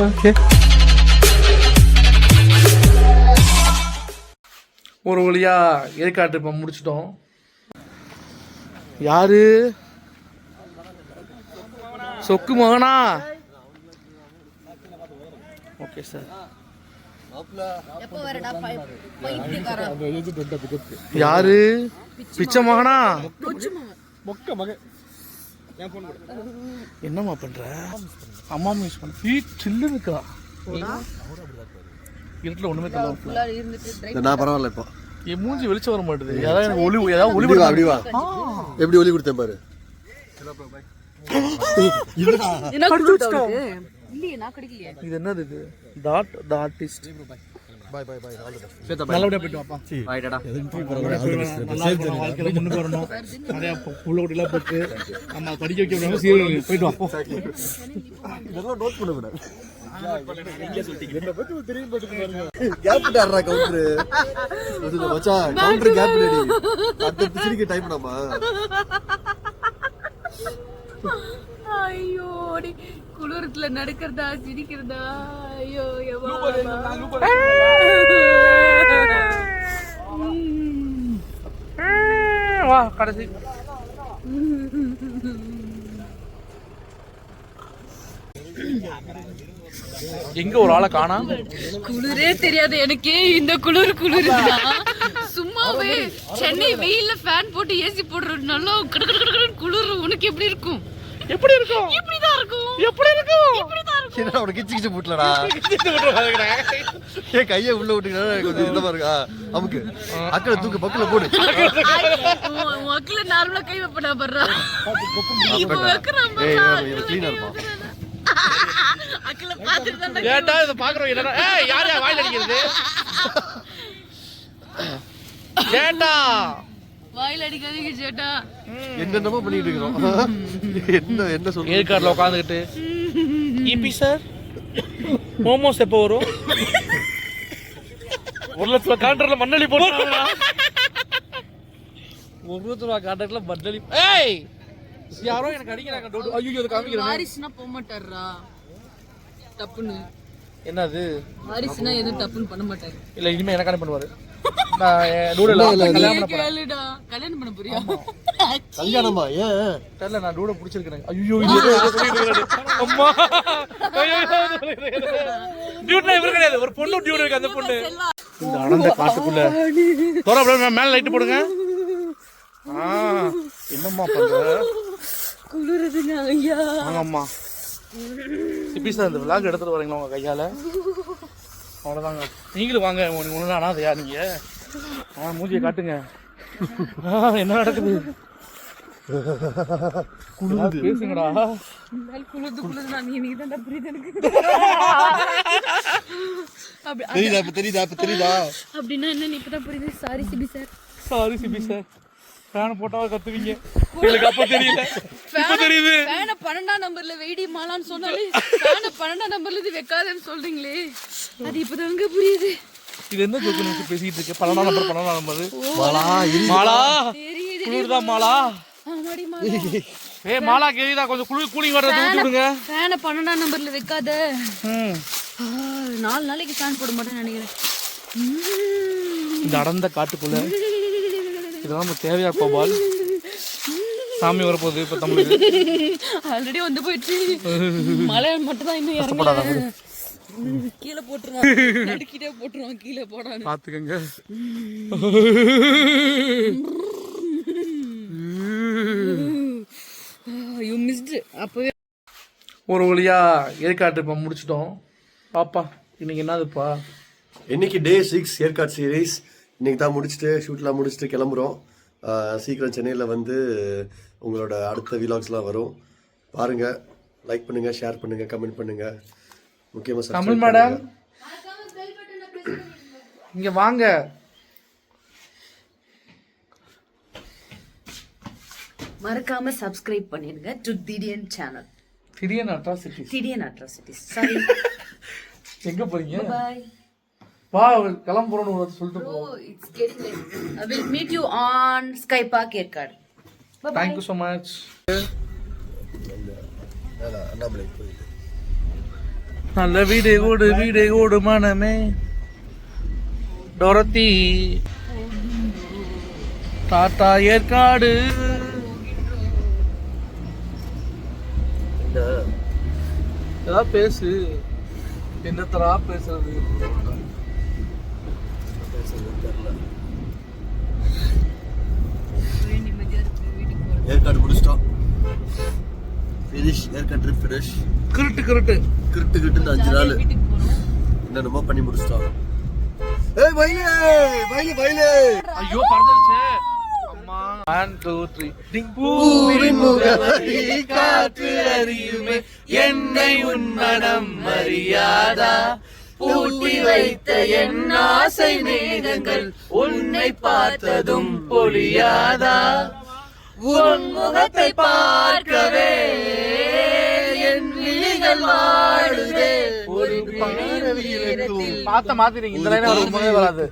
Okay. ஒரு வழியா ஏற்காட்டு இப்போ முடிச்சிட்டோம். யாரு சொக்கு மகனா? Okay sir. யாரு பிச்சை மகனா? என்னம்மா பண்ற? அம்மா யூஸ் பண்ண சில்லு இருக்கா? இருட்டுல ஒண்ணுமே தெரியல. நான் பரவாயில்ல. இப்போ என் மூஞ்சி வெளிச்சம் வர மாட்டேது. ஏதாவது ஒளி அப்படி வா. எப்படி ஒளி கொடுத்தேன் பாரு. இது என்னது? இது dot the artist. Bye bye bye. All the best. நல்லபடியா போய்ட்டு வாப்பா. Bye tata. வாழ்க்கையில முன்னுக்கு வரணும். நிறைய புள்ள குட்டிலாம் போட்டு நம்ம படிக்க வைக்க முடியாம சீரியல் போயிட்டு வா. இதெல்லாம் நோட் பண்ண கூடாது. கேப் டாரா கவுண்டர். இது மச்சான் கவுண்டர் கேப் ரெடி. அடுத்த பிசினிக்கு டைப் பண்ணாமா? ஐயோ குளிரத்துல நடக்கிறதா சிரிக்கிறதா? ஐயோ வா கடைசி. எங்க ஒரு ஆளை காணா? குளிரே தெரியாது எனக்கு. இந்த குளிர் சும்மாவே சென்னை வெயில்ல ஃபேன் போட்டு ஏசி போடுறதுனால குளிர். உனக்கு எப்படி இருக்கும்? எப்படி இருக்கும்? இப்படிதான் இருக்கும். எப்படி இருக்கும்? என்ன அவன கிச்சு கிச்சு போட்டலடா. ஏ கையை உள்ள விட்டுக்கினா கொஞ்சம் இந்த பாருங்க. அமுக்கு அக்கல தூக்கு பக்கல போடு. மக்கள நார்மலா கை வைப்படா பர்றா. இப்போ வைக்கறான் ஏய் இவன் க்ளீனா இருப்பான். அக்கல பாத்துட்டு தான் ஏடா இத பாக்குறோம். என்னடா ஏய் யாரையா வாயில அடிக்கிறது? ஏடா வாயில அடிக்காதீங்க சேட்டா. என்னென்னமோ பண்ணிட்டு இருக்கோம். என்ன சொல்ற? ஏற்காடுல உட்காந்துக்கிட்டு ஈபி சார் மோமோஸ் எப்போ வரும்? 1 லட்ச ரூபா கான்ட்ராக்ட்ல மண்ணலி போட்டாங்களா? 1 லட்ச ரூபா கான்ட்ராக்ட்ல மண்ணலி. ஏய் யாரோ எனக்கு அடிக்கிறாங்க. ஐயோ அது காமிக்கிறேன். வாரிசுனா போக மாட்டாரா தப்புன்னு? என்னது வாரிசுனா எதுவும் தப்புன்னு பண்ண மாட்டாரு. இல்ல இனிமே எனக்கான பண்ணுவாரு. நான் டூடல கல்யாணம் பண்ண போறேன். கேளுடா. கல்யாணம் பண்ண போறியா? கல்யாணமா? ஏன் தெரியல. நான் டூட புடிச்சிருக்கேன். ஐயோ அம்மா டியூட்ல இவரு கிடையாது. ஒரு பொண்ணு டியூட் இருக்கு. அந்த பொண்ணு இந்த அடர்ந்த காட்டுக்குள்ள தோற அப்படியே மேல லைட் போடுங்க. என்னம்மா பண்ற? குளிருதுங்க ஐயா. ஆமாம்மா. சிபி சார் இந்த விளாக் எடுத்துட்டு வரீங்களா உங்க கையால? அவ்வளோதாங்க. நீங்களும் வாங்க. ஒன்று அனாதையா நீங்க? மூஞ்சியை காட்டுங்க. என்ன நடக்குது? பேசுங்கடா. குளிருது நான் நீ தான் புரியுது எனக்கு. தெரியுதா? அப்படின்னா என்ன? நீ இப்பதான் புரியுது. Sorry CB sir. Sorry CB sir. ஃபேனை போட்டாவா கத்துவீங்க? எனக்கு அப்ப தெரியல. இப்ப தெரியுது. ஃபேனை 12ஆம் நம்பர்ல வெயிடி மாலான்னு சொன்னாலே ஃபேனை 12ஆம் நம்பர்ல இது வைக்காதேன்னு சொல்றீங்களே. அது இப்பதாங்க புரியுது. இது என்ன ஜோக்கு நினைச்சு பேசிட்டு இருக்கு? 12ஆம் நம்பர் மாலா மாலா குளிர்தான் மாலா. ஆமாடி மாலா. ஏய் மாலா கேக்குதா? கொஞ்சம் கூலிங் வாட்டர் ஊத்தி விடுங்க. ஃபேனை 12ஆம் நம்பர்ல வைக்காத. 4 நாளைக்கு ஃபேன் போட மாட்டேன்னு நினைக்கிறேன். இந்த அடர்ந்த காட்டுக்குள்ள இதெல்லாம் நமக்கு தேவையா பால்? சாமி வரப்போகுது இப்ப தமிழுக்கு. ஆல்ரெடி வந்து போயிடுச்சு. மழை மட்டும் தான் இன்னும் இறங்கல. கீழே போட்டுருவான். நடுக்கிட்டே போட்டுருவான். கீழே போடான்னு பாத்துக்கங்க. You mist. அப்பவே ஒரு வழியா ஏற்காட்டு இப்போ முடிச்சிட்டோம். பாப்பா இன்னைக்கு என்னதுப்பா? இன்னைக்கு டே 6 ஏற்காடு சீரீஸ். இன்னைக்கு தான் முடிச்சுட்டு ஷூட்லாம் முடிச்சுட்டு கிளம்புறோம். சீக்கிரம் சென்னையில் வந்து உங்களோட அடுத்த விலாக்ஸ்லாம் வரும். பாருங்கள், லைக் பண்ணுங்கள், ஷேர் பண்ணுங்கள், கமெண்ட் பண்ணுங்கள். முக்கியமாக தமிழ் மேடம் இங்கே வாங்க. மறக்காம சப்ஸ்கிரைப் பண்ணிடுங்க டு திடியன் சேனல். திடியன் அட்ராசிட்டிஸ். சாரி. எங்க போறீங்க? பை. வா கிளம்புறோம்னு சொல்லிட்டு போ. It's getting late. I will meet you on Sky Park Yercaud. Bye bye. Thank you so much. Annamalai போயிட்டு நல்ல வீடு ஓடு மனமே டொரத்தி டாட்டா ஏற்காடு. ஏதாவது பேசு. என்னத்தரா பேசுறது? ஏற்காடு முடிச்சிட்டோம். ஃபினிஷ். Yercaud trip finish. கிருட்டு 5 நாள் என்னென்னமோ பண்ணி முடிச்சிட்டோம். ஏய் பைலே ஐயோ பறந்துருச்சு. அம்மா 1 2 3 பூவின் முகவரி காற்று அறியுமே என்னை உன் மனம் அறியாதா பூட்டி வைத்த என் ஆசை மேகங்கள் உன்னை பார்த்ததும் பொழியாதா உன் முகத்தை பார்க்கவே என் விழிகள் வாடுதே ஒரு பார்த்த மாத்திரீங்க இந்த லைன் வராது.